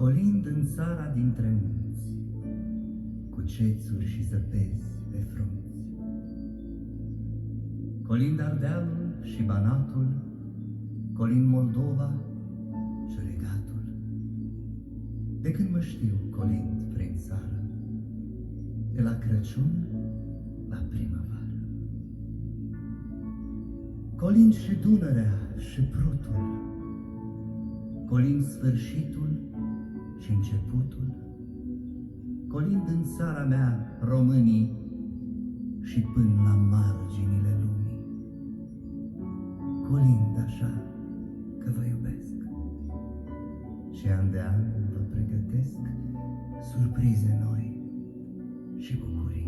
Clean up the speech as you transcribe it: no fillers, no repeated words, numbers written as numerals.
Colind în țara dintre munți, cu cețuri și zăpezi pe frunți. Colind Ardealul și Banatul, colind Moldova și Regatul. De când mă știu colind prin țară, de la Crăciun la primăvară. Colind și Dunărea și Prutul, colind sfârșitul și începutul, colind în țara mea românii și până la marginile lumii. Colind așa că vă iubesc și an de an vă pregătesc surprize noi și bucurii.